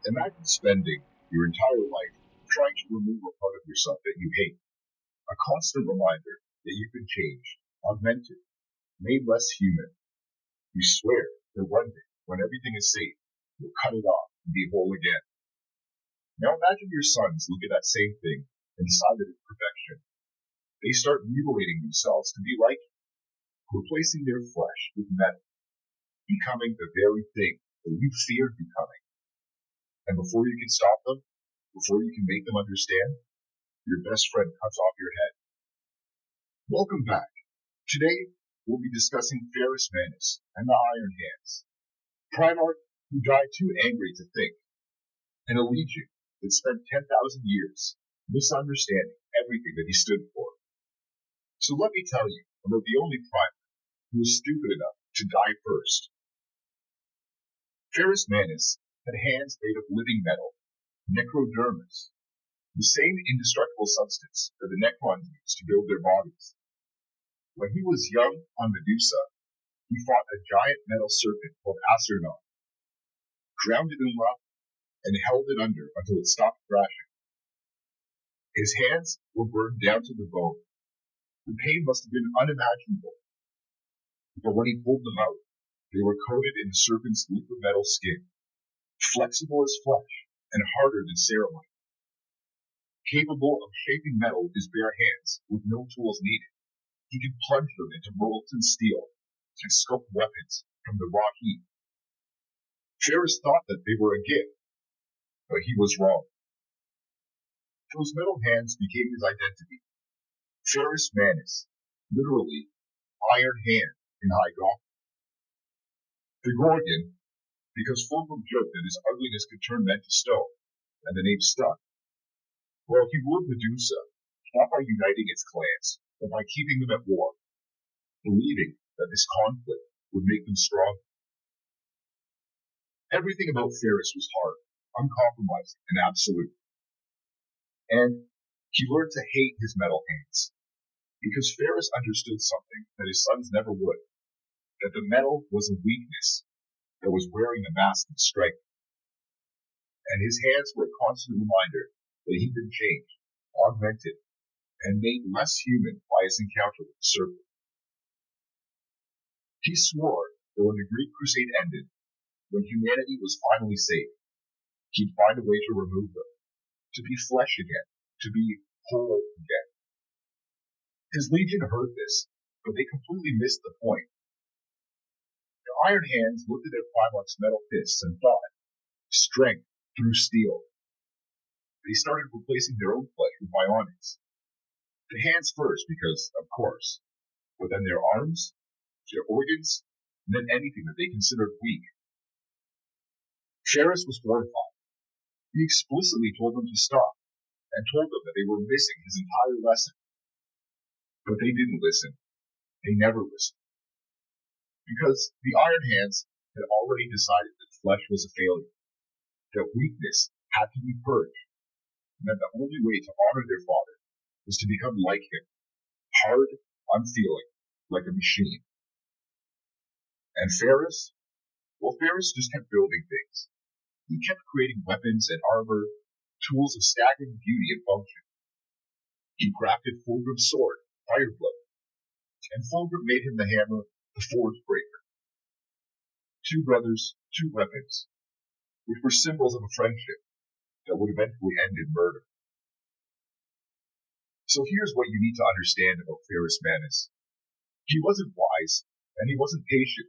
Imagine spending your entire life trying to remove a part of yourself that you hate, a constant reminder that you've been changed, augmented, made less human. You swear that one day, when everything is safe, you'll cut it off and be whole again. Now imagine your sons look at that same thing and decide that it's perfection. They start mutilating themselves to be like you, replacing their flesh with metal, becoming the very thing that you feared becoming. And before you can stop them, before you can make them understand, your best friend cuts off your head. Welcome back. Today, we'll be discussing Ferrus Manus and the Iron Hands. Primarch who died too angry to think, and a legion that spent 10,000 years misunderstanding everything that he stood for. So let me tell you about the only Primarch who was stupid enough to die first. Ferrus Manus had hands made of living metal, necrodermis, the same indestructible substance that the Necrons used to build their bodies. When he was young on Medusa, he fought a giant metal serpent called Acernon, drowned it in lava, and held it under until it stopped thrashing. His hands were burned down to the bone. The pain must have been unimaginable, but when he pulled them out, they were coated in the serpent's liquid metal skin, flexible as flesh and harder than ceramite. Capable of shaping metal with his bare hands with no tools needed, he could plunge them into molten steel and sculpt weapons from the raw heat. Ferrus thought that they were a gift, but he was wrong. Those metal hands became his identity. Ferrus Manus, literally Iron Hand in High Gothic. The Gorgon, because Fulgrim joked that his ugliness could turn men to stone, and the name stuck. Well, he ruled Medusa, not by uniting its clans, but by keeping them at war, believing that this conflict would make them stronger. Everything about Ferrus was hard, uncompromising, and absolute. And he learned to hate his metal hands, because Ferrus understood something that his sons never would, that the metal was a weakness that was wearing the mask of strength. And his hands were a constant reminder that he'd been changed, augmented, and made less human by his encounter with the serpent. He swore that when the Great Crusade ended, when humanity was finally safe, he'd find a way to remove them, to be flesh again, to be whole again. His legion heard this, but they completely missed the point. The Iron Hands looked at their Primarch's metal fists and thought, strength through steel. They started replacing their own flesh with bionics. The hands first, because, of course, but then their arms, their organs, and then anything that they considered weak. Ferrus was horrified. He explicitly told them to stop, and told them that they were missing his entire lesson. But they didn't listen. They never listened. Because the Iron Hands had already decided that flesh was a failure, that weakness had to be purged, and that the only way to honor their father was to become like him, hard, unfeeling, like a machine. And Ferrus? Well, Ferrus just kept building things. He kept creating weapons and armor, tools of staggering beauty and function. He crafted Fulgrim's sword, Fireblood, and Fulgrim made him the hammer, the Forge Breaker. Two brothers, two weapons, which were symbols of a friendship that would eventually end in murder. So here's what you need to understand about Ferrus Manus. He wasn't wise, and he wasn't patient.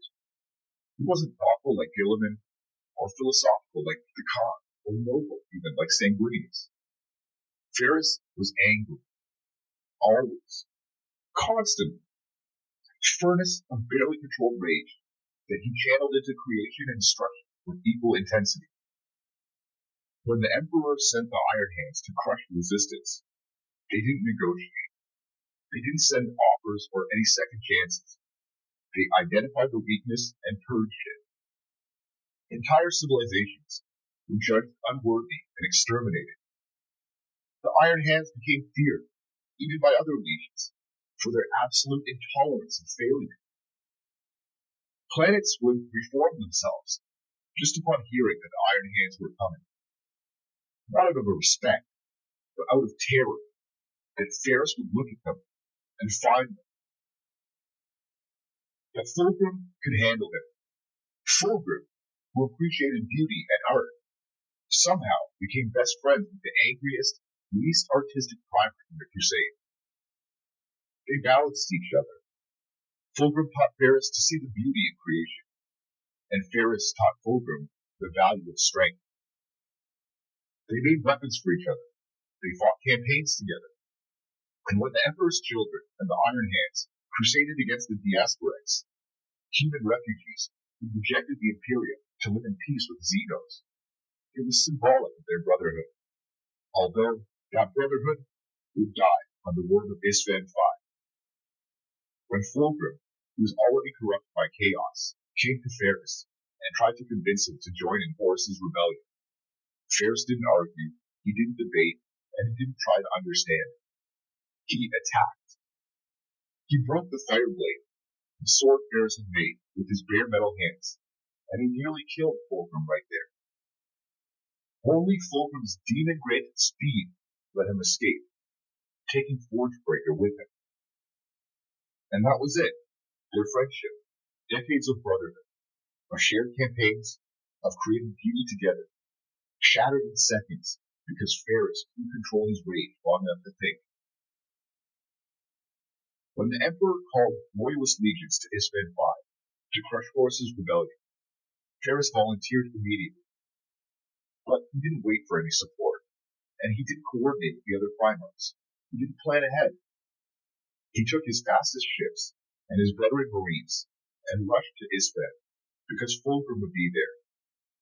He wasn't thoughtful like Gilliman, or philosophical like the Khan, or noble even like Sanguinius. Ferrus was angry. Always. Constantly. Furnace of barely controlled rage that he channeled into creation and destruction with equal intensity. When the Emperor sent the Iron Hands to crush resistance, they didn't negotiate. They didn't send offers or any second chances. They identified the weakness and purged it. Entire civilizations were judged unworthy and exterminated. The Iron Hands became feared, even by other legions, for their absolute intolerance of failure. Planets would reform themselves just upon hearing that the Iron Hands were coming. not out of respect, but out of terror, that Ferrus would look at them and find them. But Fulgrim could handle him. Fulgrim, who appreciated beauty and art, somehow became best friends with the angriest, least artistic Primarch in the Crusade. They balanced each other. Fulgrim taught Ferrus to see the beauty in creation, and Ferrus taught Fulgrim the value of strength. They made weapons for each other. They fought campaigns together. And when the Emperor's children and the Iron Hands crusaded against the Diasporites, human refugees who rejected the Imperium to live in peace with Xenos, it was symbolic of their brotherhood. Although that brotherhood would die on the word of Isstvan V. When Fulgrim, who was already corrupted by chaos, came to Ferrus and tried to convince him to join in Horus's rebellion, Ferrus didn't argue, he didn't debate, and he didn't try to understand. He attacked. He broke the fireblade, the sword Ferrus had made, with his bare metal hands, and he nearly killed Fulgrim right there. Only Fulgrim's demon-granted speed let him escape, taking Forgebreaker with him. And that was it. Their friendship, decades of brotherhood, of shared campaigns, of creating beauty together, shattered in seconds because Ferrus couldn't control his rage long enough to think. When the Emperor called loyalist legions to Isstvan V to crush Horus's rebellion, Ferrus volunteered immediately. But he didn't wait for any support, and he didn't coordinate with the other Primarchs. He didn't plan ahead. He took his fastest ships and his veteran marines and rushed to Isstvan because Fulgrim would be there,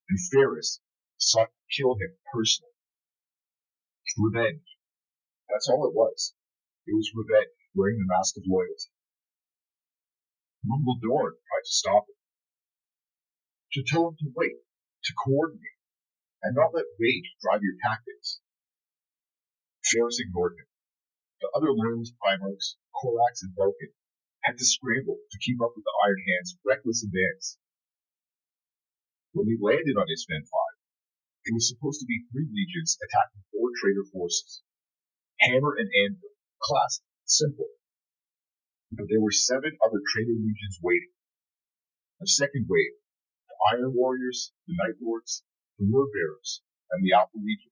and Ferrus sought to kill him personally. Revenge. That's all it was. It was revenge, wearing the mask of loyalty. Dorn tried to stop him, to tell him to wait, to coordinate, and not let rage drive your tactics. Ferrus ignored him. The other loyalist Primarchs, Corax and Vulcan, had to scramble to keep up with the Iron Hands' reckless advance. When they landed on Isstvan V, it was supposed to be 3 legions attacking 4 traitor forces. Hammer and anvil, classic, simple. But there were 7 other traitor legions waiting. A second wave, the Iron Warriors, the Night Lords, the Word Bearers, and the Alpha Legion.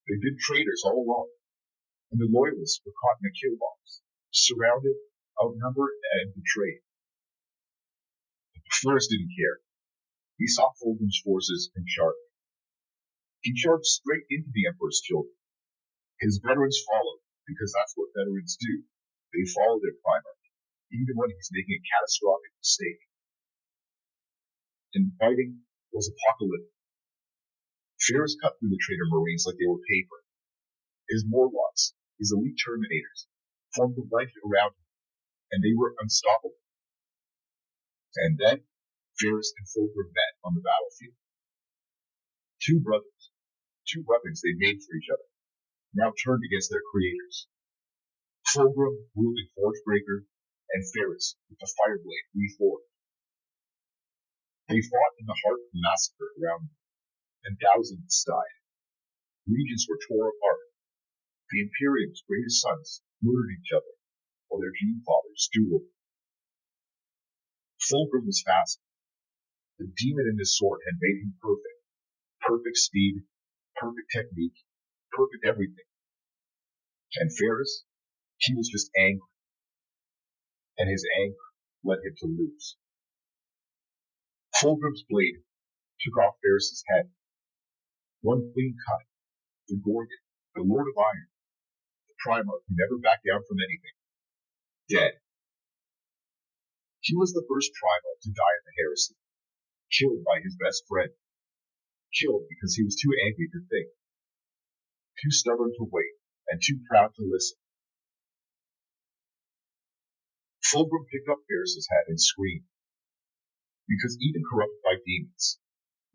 They'd been traitors all along, and the Loyalists were caught in a kill box, surrounded, outnumbered, and betrayed. But Ferrus didn't care. He saw Fulgrim's forces and charged. He charged straight into the Emperor's children. His veterans followed, because that's what veterans do. They follow their Primarch, even when he's making a catastrophic mistake. And fighting was apocalyptic. Ferrus cut through the traitor Marines like they were paper. His Morlocks, his elite Terminators, formed a blanket around him, and they were unstoppable. And then, Ferrus and Fulgrim met on the battlefield. 2 brothers, 2 weapons they made for each other, now turned against their creators. Fulgrim wielding Forgebreaker, and Ferrus with the Fireblade reforged. They fought in the heart of the massacre around them, and thousands died. Regions were torn apart. The Imperium's greatest sons murdered each other, while their gene fathers dueled. Fulgrim was fast. The demon in his sword had made him perfect. Perfect speed, perfect technique, perfect everything. And Ferrus, he was just angry. And his anger led him to lose. Fulgrim's blade took off Ferrus's head. One clean cut. The Gorgon, the Lord of Iron, the Primarch who never backed down from anything, dead. He was the first Primarch to die in the heresy, killed by his best friend, killed because he was too angry to think, too stubborn to wait, and too proud to listen. Fulgrim picked up Ferrus's head and screamed, because even corrupted by demons,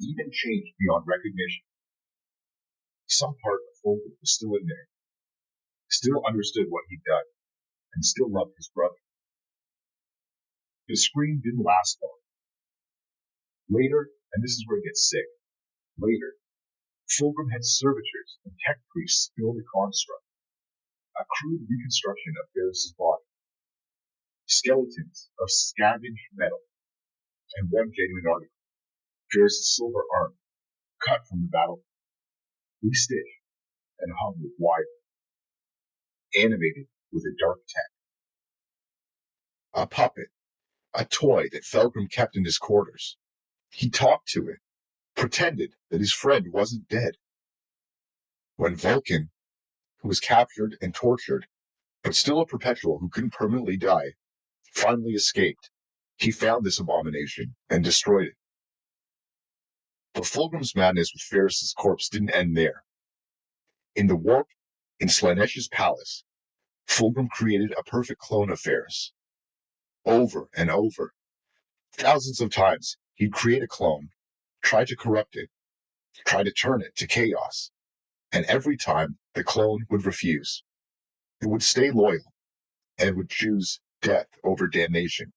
even changed beyond recognition, some part of Fulgrim was still in there, still understood what he'd done, and still loved his brother. His scream didn't last long. Later, and this is where it gets sick, later, Fulgrim had servitors and tech priests build a construct, a crude reconstruction of Ferrus's body, skeletons of scavenged metal, and one genuine article, Ferrus's silver arm, cut from the battlefield, restitched and hung with wire, animated with a dark tech. A puppet, a toy that Fulgrim kept in his quarters. He talked to it, pretended that his friend wasn't dead. When Vulcan, who was captured and tortured, but still a perpetual who couldn't permanently die, finally escaped, he found this abomination and destroyed it. But Fulgrim's madness with Ferrus's corpse didn't end there. In the warp in Slaaneish's palace, Fulgrim created a perfect clone of Ferrus. Over and over, thousands of times, he'd create a clone, try to corrupt it, try to turn it to chaos, and every time the clone would refuse. It would stay loyal and would choose death over damnation.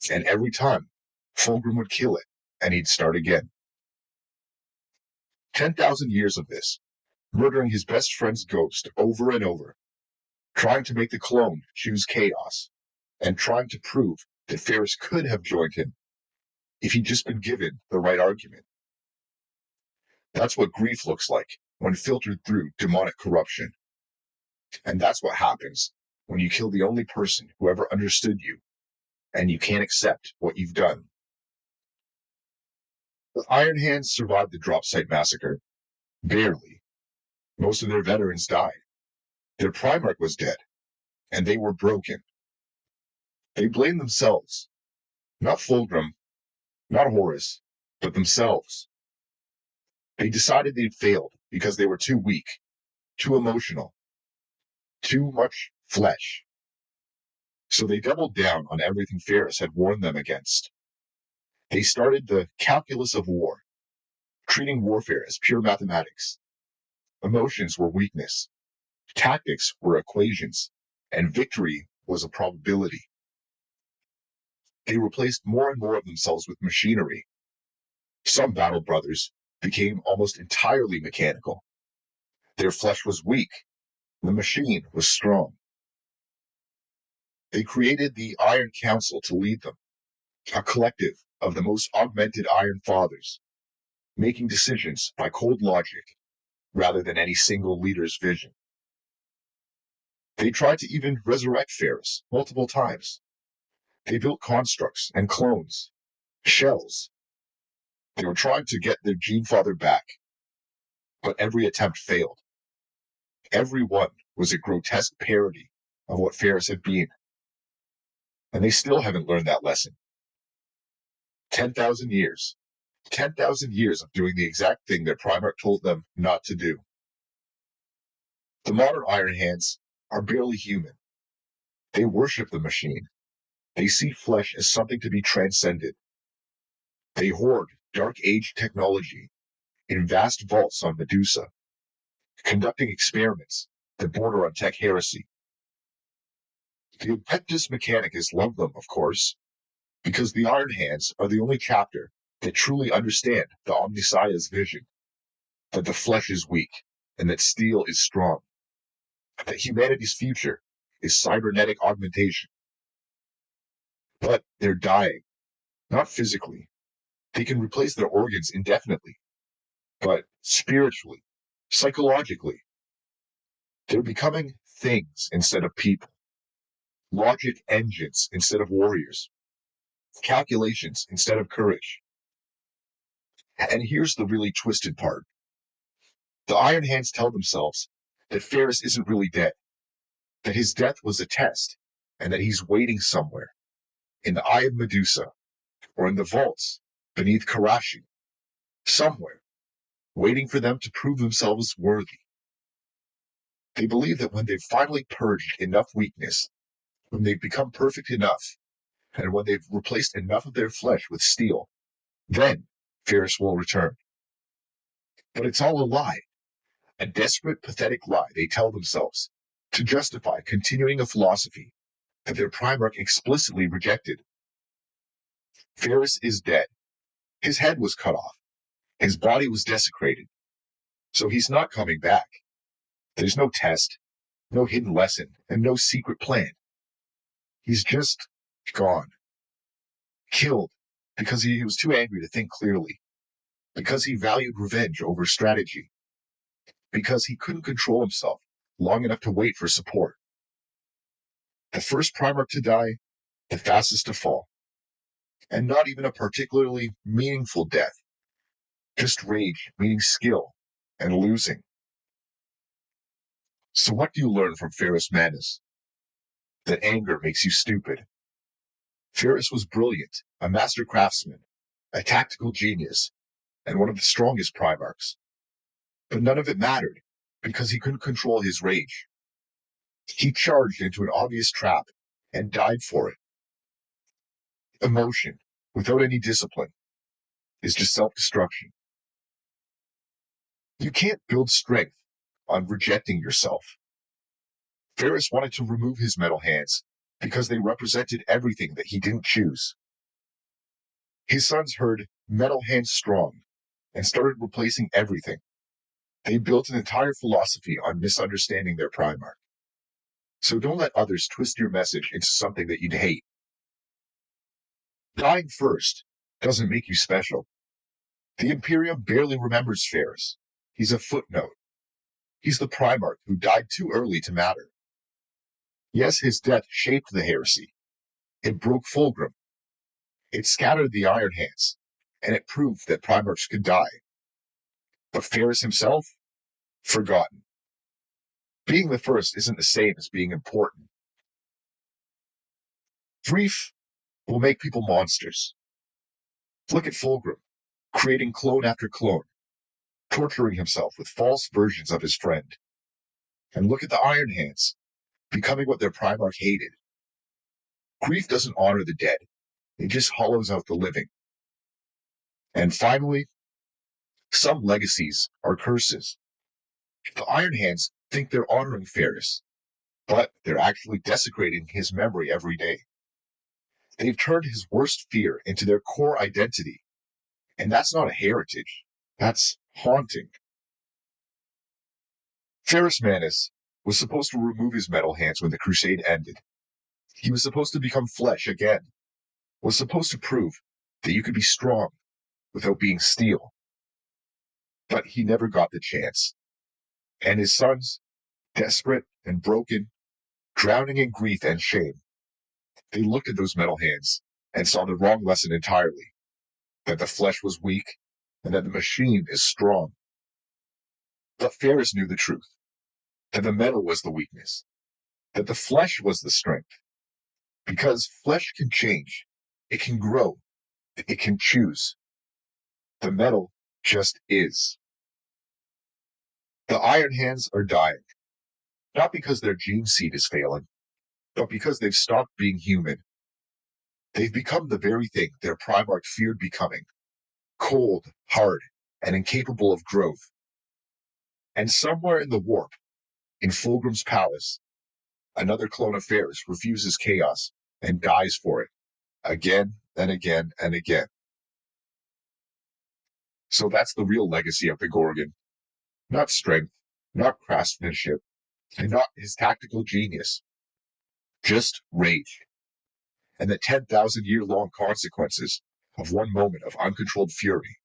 And every time, Fulgrim would kill it, and he'd start again. 10,000 years of this, murdering his best friend's ghost over and over, trying to make the clone choose chaos, and trying to prove that Ferrus could have joined him if he'd just been given the right argument. That's what grief looks like when filtered through demonic corruption. And that's what happens when you kill the only person who ever understood you, and you can't accept what you've done. The Iron Hands survived the drop site massacre. Barely. Most of their veterans died. Their Primarch was dead, and they were broken. They blamed themselves. Not Fulgrim, not Horus, but themselves. They decided they'd failed because they were too weak, too emotional, too much flesh. So they doubled down on everything Ferrus had warned them against. They started the calculus of war, treating warfare as pure mathematics. Emotions were weakness, tactics were equations, and victory was a probability. They replaced more and more of themselves with machinery. Some battle brothers became almost entirely mechanical. Their flesh was weak, the machine was strong. They created the Iron Council to lead them, a collective of the most augmented Iron Fathers, making decisions by cold logic rather than any single leader's vision. They tried to even resurrect Ferrus multiple times. They built constructs and clones, shells. They were trying to get their Gene Father back, but every attempt failed. Every one was a grotesque parody of what Ferrus had been. And they still haven't learned that lesson. 10,000 years. 10,000 years of doing the exact thing their Primarch told them not to do. The modern Iron Hands are barely human. They worship the machine. They see flesh as something to be transcended. They hoard Dark Age technology in vast vaults on Medusa, conducting experiments that border on tech heresy. The Adeptus Mechanicus love them, of course, because the Iron Hands are the only chapter that truly understand the Omnissiah's vision, that the flesh is weak and that steel is strong, that humanity's future is cybernetic augmentation. But they're dying, not physically. They can replace their organs indefinitely, but spiritually, psychologically. They're becoming things instead of people, logic engines instead of warriors, calculations instead of courage. And here's the really twisted part. The Iron Hands tell themselves that Ferrus isn't really dead, that his death was a test, and that he's waiting somewhere, in the Eye of Medusa, or in the vaults beneath Karashi, somewhere, waiting for them to prove themselves worthy. They believe that when they've finally purged enough weakness, when they've become perfect enough, and when they've replaced enough of their flesh with steel, then Ferrus will return. But it's all a lie, a desperate, pathetic lie they tell themselves to justify continuing a philosophy that their Primarch explicitly rejected. Ferrus is dead. His head was cut off. His body was desecrated. So he's not coming back. There's no test, no hidden lesson, and no secret plan. He's just gone. Killed because he was too angry to think clearly. Because he valued revenge over strategy. Because he couldn't control himself long enough to wait for support. The first Primarch to die, the fastest to fall. And not even a particularly meaningful death. Just rage, meaning skill, and losing. So what do you learn from Ferrus Manus? That anger makes you stupid. Ferrus was brilliant, a master craftsman, a tactical genius, and one of the strongest Primarchs. But none of it mattered, because he couldn't control his rage. He charged into an obvious trap and died for it. Emotion, without any discipline, is just self-destruction. You can't build strength on rejecting yourself. Ferrus wanted to remove his metal hands because they represented everything that he didn't choose. His sons heard metal hands strong and started replacing everything. They built an entire philosophy on misunderstanding their Primarch. So don't let others twist your message into something that you'd hate. Dying first doesn't make you special. The Imperium barely remembers Ferrus. He's a footnote. He's the Primarch who died too early to matter. Yes, his death shaped the heresy. It broke Fulgrim. It scattered the Iron Hands, and it proved that Primarchs could die. But Ferrus himself? Forgotten. Being the first isn't the same as being important. Grief will make people monsters. Look at Fulgrim, creating clone after clone, torturing himself with false versions of his friend. And look at the Iron Hands, becoming what their Primarch hated. Grief doesn't honor the dead, it just hollows out the living. And finally, some legacies are curses. The Iron Hands think they're honoring Ferrus, but they're actually desecrating his memory every day. They've turned his worst fear into their core identity, and that's not a heritage, that's haunting. Ferrus Manus was supposed to remove his metal hands when the Crusade ended. He was supposed to become flesh again, was supposed to prove that you could be strong without being steel. But he never got the chance. And his sons, desperate and broken, drowning in grief and shame, they looked at those metal hands and saw the wrong lesson entirely, that the flesh was weak and that the machine is strong. But Ferrus knew the truth, that the metal was the weakness, that the flesh was the strength. Because flesh can change, it can grow, it can choose. The metal just is. The Iron Hands are dying, not because their gene seed is failing, but because they've stopped being human. They've become the very thing their Primarch feared becoming, cold, hard, and incapable of growth. And somewhere in the warp, in Fulgrim's palace, another clone of Ferrus refuses chaos and dies for it, again and again and again. So that's the real legacy of the Gorgon. Not strength, not craftsmanship, and not his tactical genius. Just rage. And the 10,000-year-long consequences of one moment of uncontrolled fury.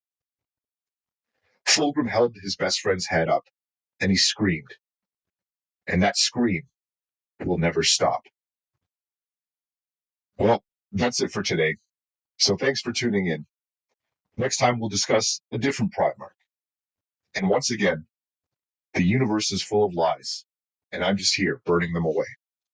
Fulgrim held his best friend's head up, and he screamed. And that scream will never stop. Well, that's it for today. So thanks for tuning in. Next time we'll discuss a different Primarch. And once again, the universe is full of lies, and I'm just here burning them away.